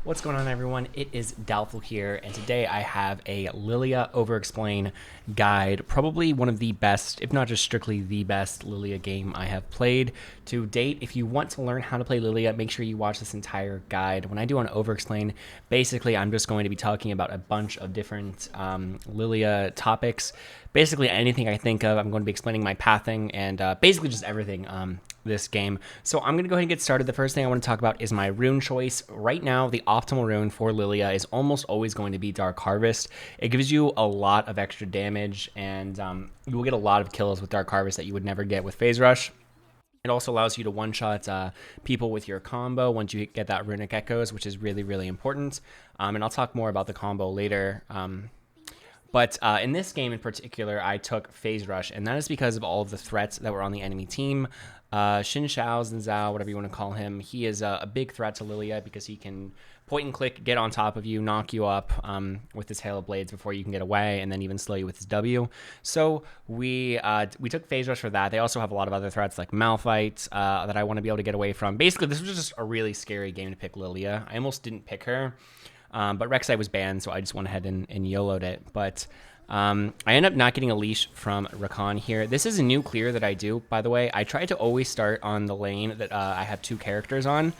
What's going on, everyone? It is Doubtfull here, and today I have a Lillia Overexplained guide, probably one of the best, if not just strictly the best Lillia game I have played to date. If you want to learn how to play Lillia, make sure you watch this entire guide. When I do an Overexplain, basically I'm just going to be talking about a bunch of different Lillia topics. Basically anything I think of, I'm going to be explaining my pathing and basically just everything this game. So I'm going to go ahead and get started. The first thing I want to talk about is my rune choice. Right now, the optimal rune for Lillia is almost always going to be Dark Harvest. It gives you a lot of extra damage, and you will get a lot of kills with Dark Harvest that you would never get with Phase Rush. It also allows you to one-shot people with your combo once you get that Runic Echoes, which is really, really important. And I'll talk more about the combo later. But in this game in particular, I took Phase Rush, and that is because of all of the threats that were on the enemy team. Xin Shao, Xin Zhao, whatever you want to call him, he is a big threat to Lillia because he can point and click, get on top of you, knock you up with his Hail of Blades before you can get away, and then even slow you with his W. So we took Phase Rush for that. They also have a lot of other threats like Malphite that I want to be able to get away from. Basically, this was just a really scary game to pick Lillia. I almost didn't pick her. But Rek'Sai was banned, so I just went ahead and YOLO'd it. But I end up not getting a leash from Rakan here. This is a new clear that I do, by the way. I try to always start on the lane that I have two characters on.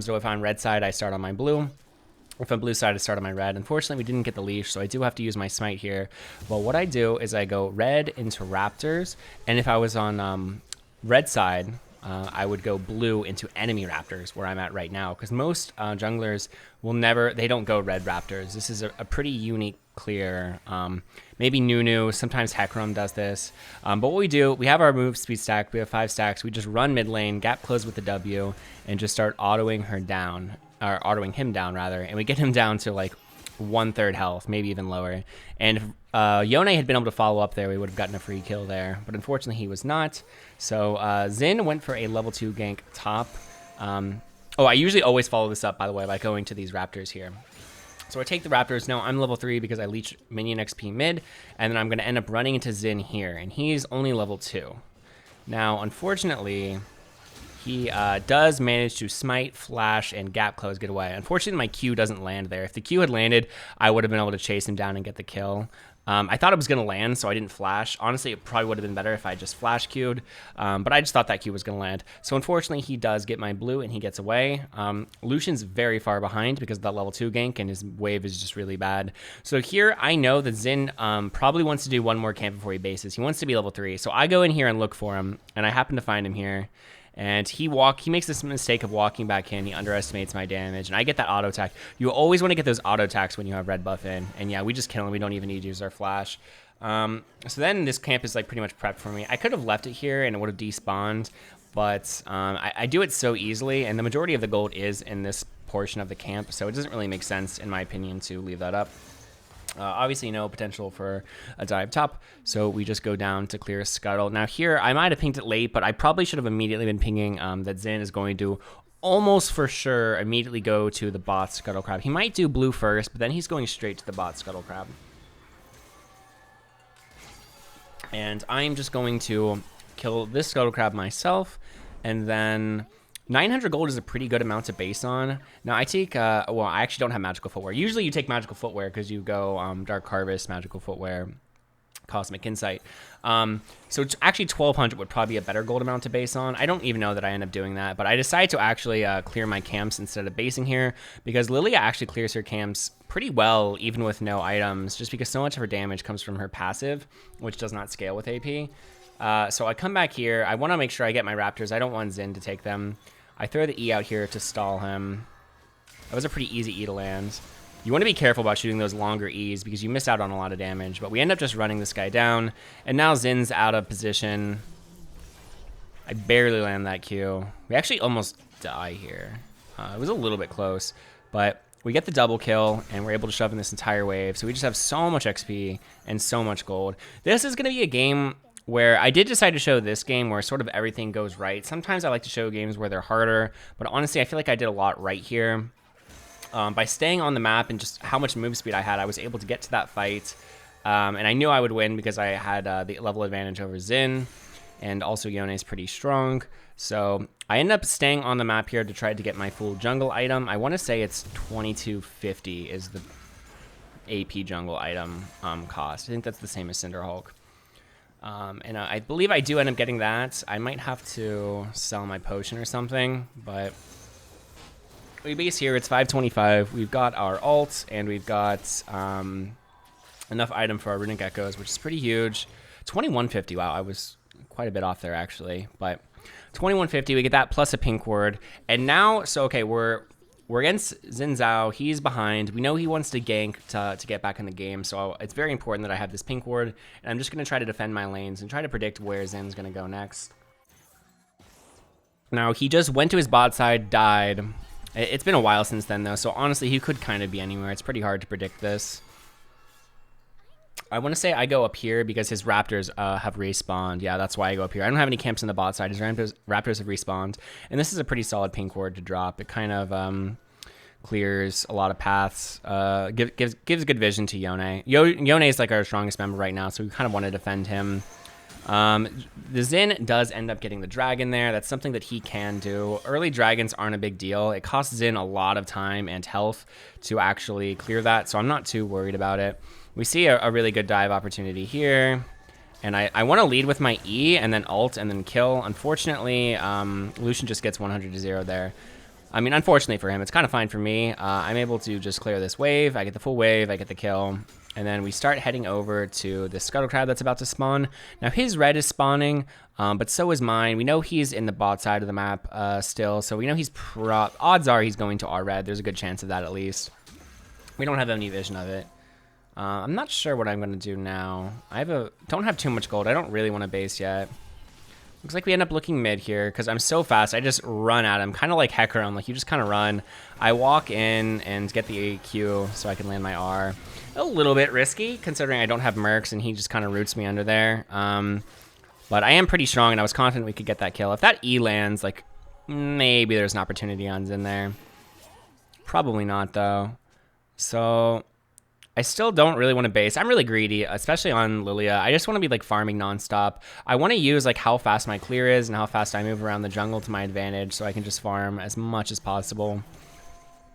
So if I'm red side, I start on my blue. If I'm blue side, I start on my red. Unfortunately, we didn't get the leash, so I do have to use my smite here. But what I do is I go red into Raptors, and if I was on red side, I would go blue into enemy Raptors, where I'm at right now, because most junglers will never, they don't go red Raptors. This is a pretty unique clear. Maybe Nunu, sometimes Hecarim does this. But what we do, we have our move speed stack, we have 5 stacks, we just run mid lane, gap close with the W, and just start autoing her down, or autoing him down rather, and we get him down to like 1/3 health, maybe even lower. And if Yone had been able to follow up there, we would have gotten a free kill there. But unfortunately, he was not. So Xin went for a level 2 gank top. I usually always follow this up, by the way, by going to these Raptors here. So I take the Raptors. Now I'm level 3 because I leech minion XP mid. And then I'm going to end up running into Xin here. And he's only level 2. Now, unfortunately, he does manage to smite, flash, and gap close, get away. Unfortunately, my Q doesn't land there. If the Q had landed, I would have been able to chase him down and get the kill. I thought it was going to land, so I didn't flash. Honestly, it probably would have been better if I just flash Q'd, but I just thought that Q was going to land. So unfortunately, he does get my blue, and he gets away. Lucian's very far behind because of that level 2 gank, and his wave is just really bad. So here, I know that Xin probably wants to do one more camp before he bases. He wants to be level 3, so I go in here and look for him, and I happen to find him here. And he makes this mistake of walking back in. He underestimates my damage, and I get that auto attack. You always want to get those auto attacks when you have red buff in. And yeah, we just kill him. We don't even need to use our flash. So then this camp is like pretty much prepped for me. I could have left it here and it would have despawned, but I do it so easily, and the majority of the gold is in this portion of the camp, so it doesn't really make sense, in my opinion, to leave that up. Obviously no potential for a dive top, so we just go down to clear Scuttle. Now here, I might have pinged it late, but I probably should have immediately been pinging that Xin is going to almost for sure immediately go to the bot Scuttle Crab. He might do blue first, but then he's going straight to the bot Scuttle Crab. And I'm just going to kill this Scuttle Crab myself, and then 900 gold is a pretty good amount to base on. Now I take, well, I actually don't have magical footwear. Usually you take magical footwear because you go Dark Harvest, magical footwear, Cosmic Insight. So it's actually 1200 would probably be a better gold amount to base on. I don't even know that I end up doing that, but I decided to actually clear my camps instead of basing here because Lillia actually clears her camps pretty well even with no items, just because so much of her damage comes from her passive, which does not scale with AP. So I come back here. I want to make sure I get my Raptors. I don't want Xin to take them. I throw the E out here to stall him. That was a pretty easy E to land. You want to be careful about shooting those longer E's because you miss out on a lot of damage. But we end up just running this guy down. And now Xin's out of position. I barely land that Q. We actually almost die here. It was a little bit close. But we get the double kill, and we're able to shove in this entire wave. So we just have so much XP and so much gold. This is going to be a game where I did decide to show this game where sort of everything goes right. Sometimes I like to show games where they're harder, but honestly, I feel like I did a lot right here. By staying on the map and just how much move speed I had, I was able to get to that fight. And I knew I would win because I had the level advantage over Xin, and also Yone is pretty strong. So I end up staying on the map here to try to get my full jungle item. I want to say it's 2250 is the AP jungle item cost. I think that's the same as Cinderhulk. And I believe I do end up getting that. I might have to sell my potion or something, but we base here, it's 525. We've got our ult, and we've got enough item for our Runic Echoes, which is pretty huge. 2150, wow, I was quite a bit off there actually, but 2150, we get that plus a pink ward. And now, so okay, we're against Xin Zhao. He's behind. We know he wants to gank to get back in the game, so it's very important that I have this pink ward. And I'm just going to try to defend my lanes and try to predict where Zin's going to go next. Now, he just went to his bot side, died. It's been a while since then, though, so honestly, he could kind of be anywhere. It's pretty hard to predict this. I want to say I go up here because his Raptors have respawned. Yeah, that's why I go up here. I don't have any camps on the bot side. His Raptors have respawned. And this is a pretty solid pink ward to drop. It kind of clears a lot of paths. Gives good vision to Yone. Yone is like our strongest member right now, so we kind of want to defend him. The Xin does end up getting the dragon there. That's something that he can do. Early dragons aren't a big deal. It costs Xin a lot of time and health to actually clear that, so I'm not too worried about it. We see a really good dive opportunity here. And I want to lead with my E and then ult and then kill. Unfortunately, Lucian just gets 100 to 0 there. I mean, unfortunately for him, it's kind of fine for me. I'm able to just clear this wave. I get the full wave. I get the kill. And then we start heading over to the scuttle crab that's about to spawn. Now, his red is spawning, but so is mine. We know he's in the bot side of the map still. So we know he's odds are he's going to our red. There's a good chance of that at least. We don't have any vision of it. I'm not sure what I'm going to do now. Don't have too much gold. I don't really want to base yet. Looks like we end up looking mid here because I'm so fast. I just run at him, kind of like Hecarim. Like, you just kind of run. I walk in and get the AQ so I can land my R. A little bit risky considering I don't have mercs and he just kind of roots me under there. But I am pretty strong and I was confident we could get that kill. If that E lands, like, maybe there's an opportunity on Xin there. Probably not, though. So I still don't really want to base. I'm really greedy, especially on Lillia. I just want to be like farming nonstop. I want to use like how fast my clear is and how fast I move around the jungle to my advantage so I can just farm as much as possible.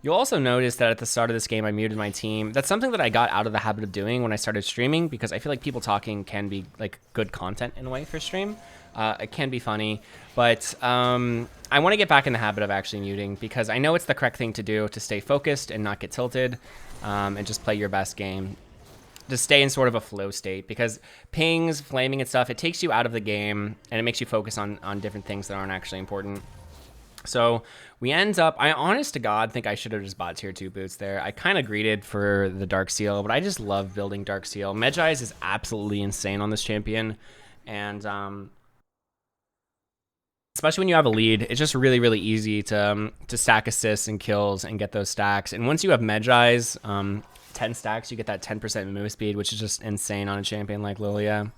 You'll also notice that at the start of this game, I muted my team. That's something that I got out of the habit of doing when I started streaming because I feel like people talking can be like good content in a way for stream. It can be funny, but I want to get back in the habit of actually muting because I know it's the correct thing to do to stay focused and not get tilted. And just play your best game. Just stay in sort of a flow state because pings, flaming and stuff, it takes you out of the game and it makes you focus on different things that aren't actually important. So we end up, I honest to God think I should have just bought tier 2 boots there. I kind of greeted for the Dark Seal, but I just love building Dark Seal. Medjai's is absolutely insane on this champion. And especially when you have a lead, it's just really, really easy to stack assists and kills and get those stacks. And once you have Medjai's 10 stacks, you get that 10% move speed, which is just insane on a champion like Lillia.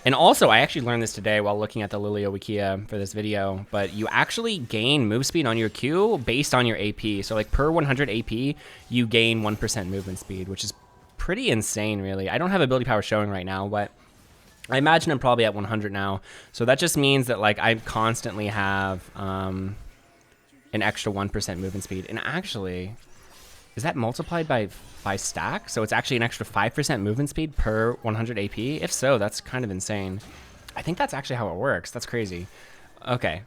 And also, I actually learned this today while looking at the Lillia Wikia for this video, but you actually gain move speed on your Q based on your AP. So like per 100 AP, you gain 1% movement speed, which is pretty insane, really. I don't have ability power showing right now, but I imagine I'm probably at 100 now. So that just means that like I constantly have an extra 1% movement speed. And actually, is that multiplied by stack? So it's actually an extra 5% movement speed per 100 AP? If so, that's kind of insane. I think that's actually how it works. That's crazy. Okay.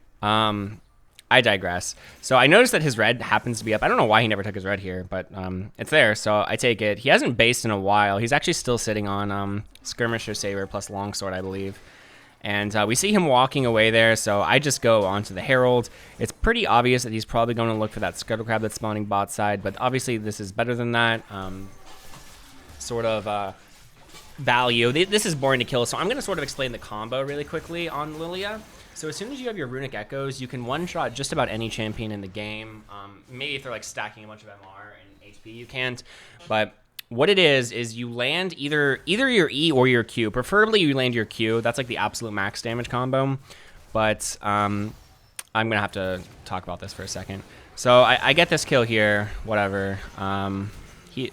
I digress. So I noticed that his red happens to be up. I don't know why he never took his red here, but it's there, so I take it. He hasn't based in a while. He's actually still sitting on Skirmisher Saber plus Longsword, I believe. And we see him walking away there, so I just go onto the Herald. It's pretty obvious that he's probably going to look for that Scuttle Crab that's spawning bot side, but obviously this is better than that. Sort of value. This is boring to kill, so I'm going to sort of explain the combo really quickly on Lillia. So as soon as you have your Runic Echoes, you can one-shot just about any champion in the game. Maybe if they're like stacking a bunch of MR and HP, you can't. But what it is you land either your E or your Q. Preferably you land your Q. That's like the absolute max damage combo. But I'm going to have to talk about this for a second. So I get this kill here, whatever.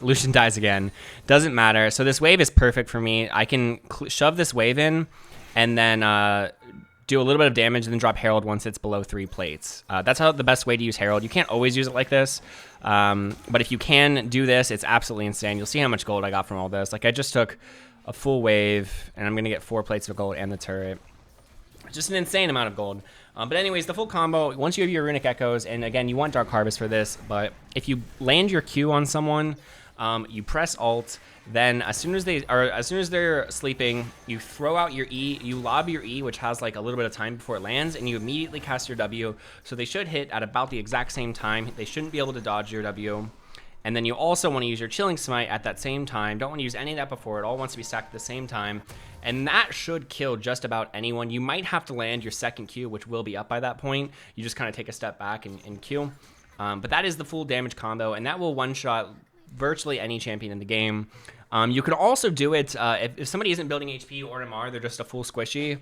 Lucian dies again. Doesn't matter. So this wave is perfect for me. I can shove this wave in and then do a little bit of damage and then drop Herald once it's below 3 plates. That's how the best way to use Herald. You can't always use it like this, but if you can do this, it's absolutely insane. You'll see how much gold I got from all this. Like, I just took a full wave, and I'm going to get 4 plates of gold and the turret. Just an insane amount of gold. But anyways, the full combo, once you have your Runic Echoes, and again, you want Dark Harvest for this, but if you land your Q on someone, you press Alt, then as soon as they're sleeping, you throw out your E, you lob your E, which has like a little bit of time before it lands, and you immediately cast your W. So they should hit at about the exact same time. They shouldn't be able to dodge your W. And then you also want to use your Chilling Smite at that same time. Don't want to use any of that before. It all wants to be stacked at the same time. And that should kill just about anyone. You might have to land your second Q, which will be up by that point. You just kind of take a step back and Q. But that is the full damage combo, and that will one-shot virtually any champion in the game. You could also do it if somebody isn't building HP or MR, they're just a full squishy.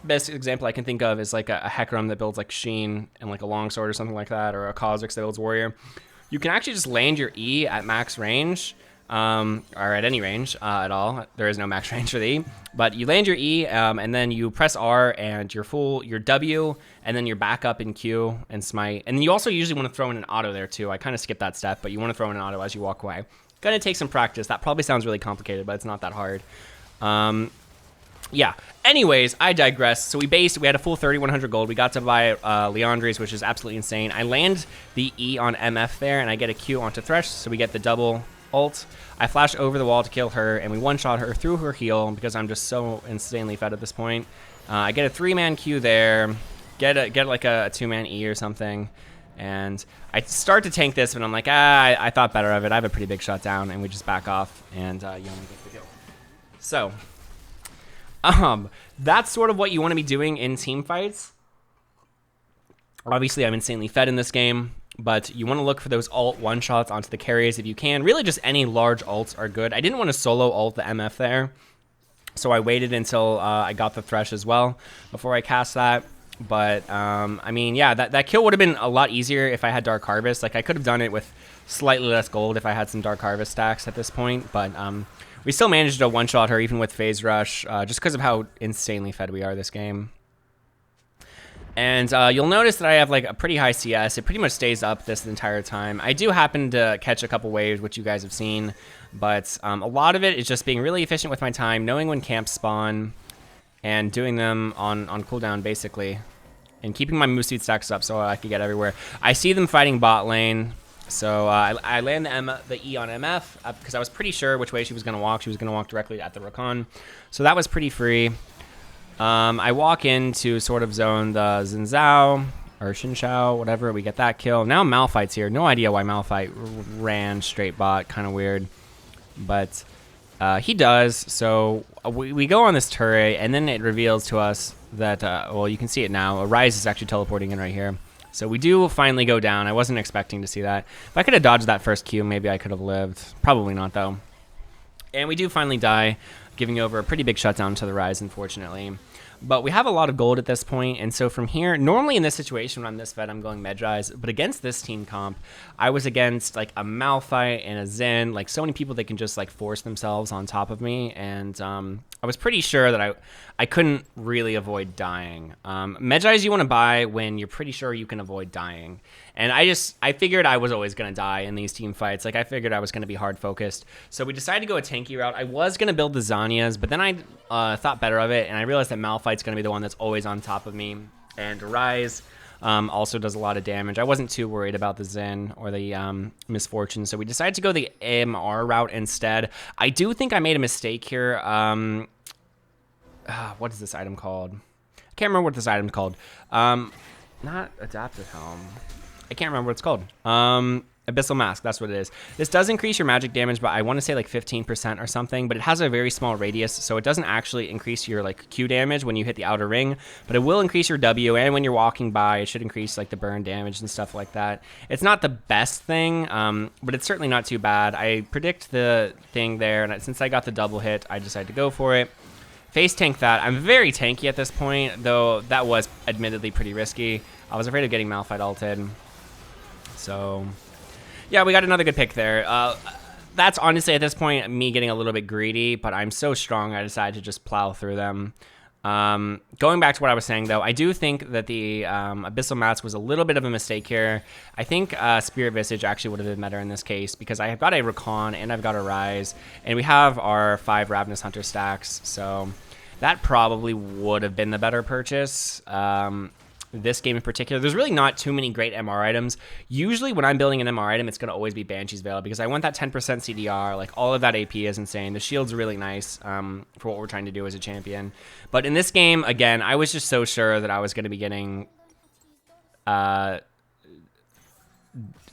Best example I can think of is like a Hecarim that builds like Sheen and like a Longsword or something like that, or a Kha'Zix that builds Warrior. You can actually just land your E at max range, or at any range at all. There is no max range for the E, but you land your E, and then you press R and your W, and then your backup in Q and Smite. And you also usually want to throw in an auto there too. I kind of skipped that step, but you want to throw in an auto as you walk away. Gonna take some practice. That probably sounds really complicated, but it's not that hard. Yeah. Anyways, I digress. So we had a full 3,100 gold. We got to buy Leandre's, which is absolutely insane. I land the E on MF there, and I get a Q onto Thresh, so we get the double ult. I flash over the wall to kill her, and we one-shot her through her heal because I'm just so insanely fed at this point. I get a 3-man Q there, get like a 2-man E or something, and I start to tank this, but I'm like, I thought better of it. I have a pretty big shutdown, and we just back off, and Yone gets the kill. So that's sort of what you want to be doing in team fights. Obviously, I'm insanely fed in this game, but you want to look for those ult one-shots onto the carries if you can. Really, just any large ults are good. I didn't want to solo ult the MF there, so I waited until I got the Thresh as well before I cast that. But, I mean, yeah, that kill would have been a lot easier if I had Dark Harvest. Like, I could have done it with slightly less gold if I had some Dark Harvest stacks at this point, but we still managed to one-shot her even with Phase Rush, just because of how insanely fed we are this game. And you'll notice that I have like a pretty high CS. It pretty much stays up this entire time. I do happen to catch a couple waves, which you guys have seen, but a lot of it is just being really efficient with my time, knowing when camps spawn, and doing them on cooldown, basically, and keeping my move speed stacks up so I can get everywhere. I see them fighting bot lane. So I land the E on MF because I was pretty sure which way she was going to walk. She was going to walk directly at the Rakan. So that was pretty free. I walk into sort of zone the Xin Zhao or Xin Shao, whatever. We get that kill. Now Malphite's here. No idea why Malphite ran straight bot. Kind of weird. But he does. So we go on this turret, and then it reveals to us that, well, you can see it now. A Ryze is actually teleporting in right here. So we do finally go down. I wasn't expecting to see that. If I could have dodged that first Q, maybe I could have lived. Probably not, though. And we do finally die, giving over a pretty big shutdown to the Ryze, unfortunately. But we have a lot of gold at this point, and so from here, normally in this situation when I'm this fed, I'm going Medryze, but against this team comp, I was against like a Malphite and a Zen, like so many people that can just like force themselves on top of me, and I was pretty sure that I couldn't really avoid dying. Medryze you want to buy when you're pretty sure you can avoid dying. And I figured I was always going to die in these team fights. Like, I figured I was going to be hard focused. So we decided to go a tanky route. I was going to build the Zanyas, but then I thought better of it, and I realized that Malphite's going to be the one that's always on top of me. And Ryze also does a lot of damage. I wasn't too worried about the Zen or the Misfortune, so we decided to go the AMR route instead. I do think I made a mistake here. What is this item called? I can't remember what this item's called. Not Adaptive Helm. I can't remember what it's called. Abyssal Mask, that's what it is. This does increase your magic damage, but I want to say like 15% or something, but it has a very small radius, so it doesn't actually increase your like Q damage when you hit the outer ring, but it will increase your W, and when you're walking by, it should increase like the burn damage and stuff like that. It's not the best thing, but it's certainly not too bad. I predict the thing there, and since I got the double hit, I decided to go for it. Face tank that. I'm very tanky at this point, though that was admittedly pretty risky. I was afraid of getting Malphite ulted. So, yeah, we got another good pick there. That's honestly, at this point, me getting a little bit greedy, but I'm so strong, I decided to just plow through them. Going back to what I was saying, though, I do think that the Abyssal Mats was a little bit of a mistake here. I think Spirit Visage actually would have been better in this case because I have got a Recon and I've got a Rise, and we have our 5 Ravenous Hunter stacks, so that probably would have been the better purchase. This game in particular, there's really not too many great MR items. Usually when I'm building an MR item, it's going to always be Banshee's Veil because I want that 10% CDR. Like, all of that AP is insane. The shield's really nice for what we're trying to do as a champion. But in this game, again, I was just so sure that I was going to be getting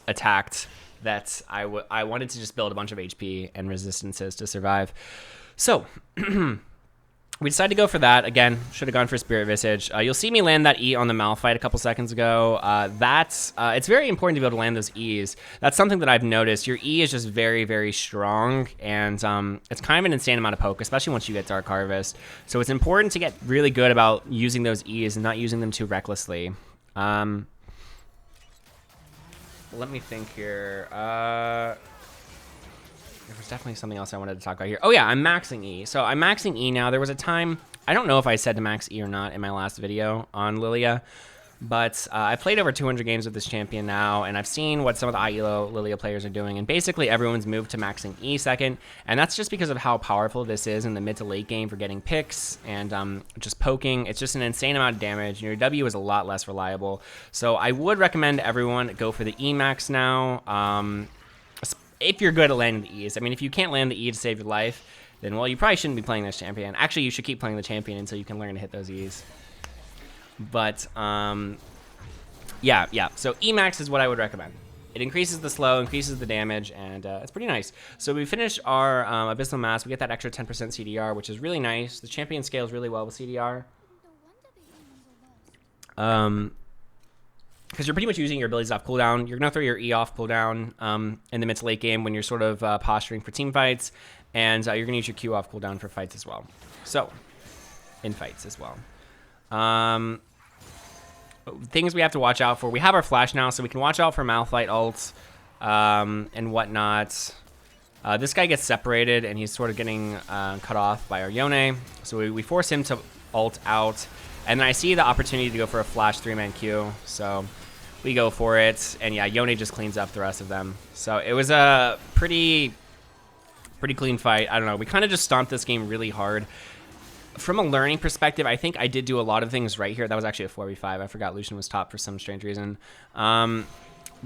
attacked that I wanted to just build a bunch of HP and resistances to survive. So we decided to go for that. Again, should have gone for Spirit Visage. You'll see me land that E on the Malphite a couple seconds ago. It's very important to be able to land those E's. That's something that I've noticed. Your E is just very, very strong, and it's kind of an insane amount of poke, especially once you get Dark Harvest. So it's important to get really good about using those E's and not using them too recklessly. Let me think here. There was definitely something else I wanted to talk about here. Oh yeah, I'm maxing E. So I'm maxing E now. There was a time, I don't know if I said to max E or not in my last video on Lillia, but I've played over 200 games with this champion now, and I've seen what some of the IELO Lillia players are doing, and basically everyone's moved to maxing E second, and that's just because of how powerful this is in the mid to late game for getting picks and just poking. It's just an insane amount of damage, and your W is a lot less reliable. So I would recommend everyone go for the E max now. If you're good at landing the E's. I mean, if you can't land the E to save your life, then, well, you probably shouldn't be playing this champion. Actually, you should keep playing the champion until you can learn to hit those E's. But, yeah. So E-Max is what I would recommend. It increases the slow, increases the damage, and it's pretty nice. So we finish our Abyssal Mass. We get that extra 10% CDR, which is really nice. The champion scales really well with CDR. Because you're pretty much using your abilities off cooldown. You're going to throw your E off cooldown in the mid to late game when you're sort of posturing for team fights, and you're going to use your Q off cooldown for fights as well. So, in fights as well. Things we have to watch out for. We have our flash now, so we can watch out for Malphite ults and whatnot. This guy gets separated, and he's sort of getting cut off by our Yone, so we force him to ult out. And then I see the opportunity to go for a flash 3-man Q, so we go for it. And yeah, Yone just cleans up the rest of them. So it was a pretty clean fight. I don't know. We kind of just stomped this game really hard. From a learning perspective, I think I did do a lot of things right here. That was actually a 4v5. I forgot Lucian was top for some strange reason. But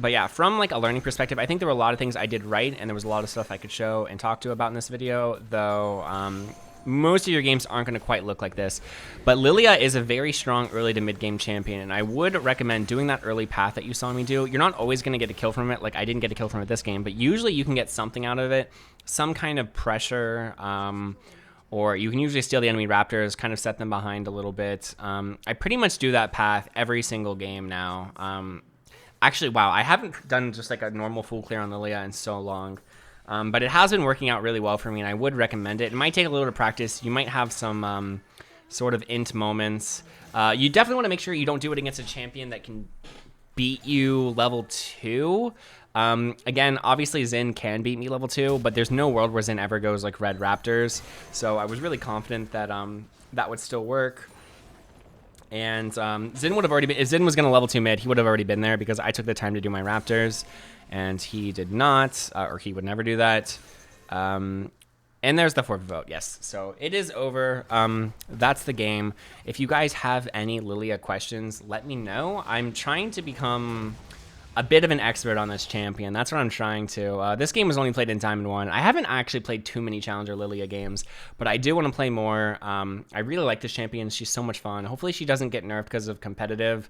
yeah, from like a learning perspective, I think there were a lot of things I did right, and there was a lot of stuff I could show and talk to about in this video, though most of your games aren't going to quite look like this. But Lillia is a very strong early to mid-game champion, and I would recommend doing that early path that you saw me do. You're not always going to get a kill from it. Like, I didn't get a kill from it this game, but usually you can get something out of it, some kind of pressure, or you can usually steal the enemy raptors, kind of set them behind a little bit. I pretty much do that path every single game now. Actually, wow, I haven't done just like a normal full clear on Lillia in so long. But it has been working out really well for me, and I would recommend it. It might take a little bit of practice. You might have some sort of int moments. You definitely want to make sure you don't do it against a champion that can beat you level 2. Again, obviously Xin can beat me level 2, but there's no world where Xin ever goes like red raptors. So I was really confident that that would still work. And Xin would have already been, if Xin was going to level 2 mid, he would have already been there because I took the time to do my raptors. And he did not, or he would never do that. And there's the 4th vote, yes. So it is over. That's the game. If you guys have any Lillia questions, let me know. I'm trying to become a bit of an expert on this champion. That's what I'm trying to. This game was only played in Diamond 1. I haven't actually played too many Challenger Lillia games, but I do want to play more. I really like this champion. She's so much fun. Hopefully she doesn't get nerfed because of competitive.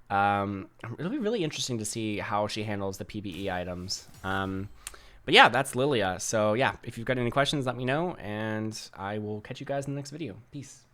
It'll be really interesting to see how she handles the PvE items. But yeah, that's Lillia. So yeah, if you've got any questions, let me know, and I will catch you guys in the next video. Peace.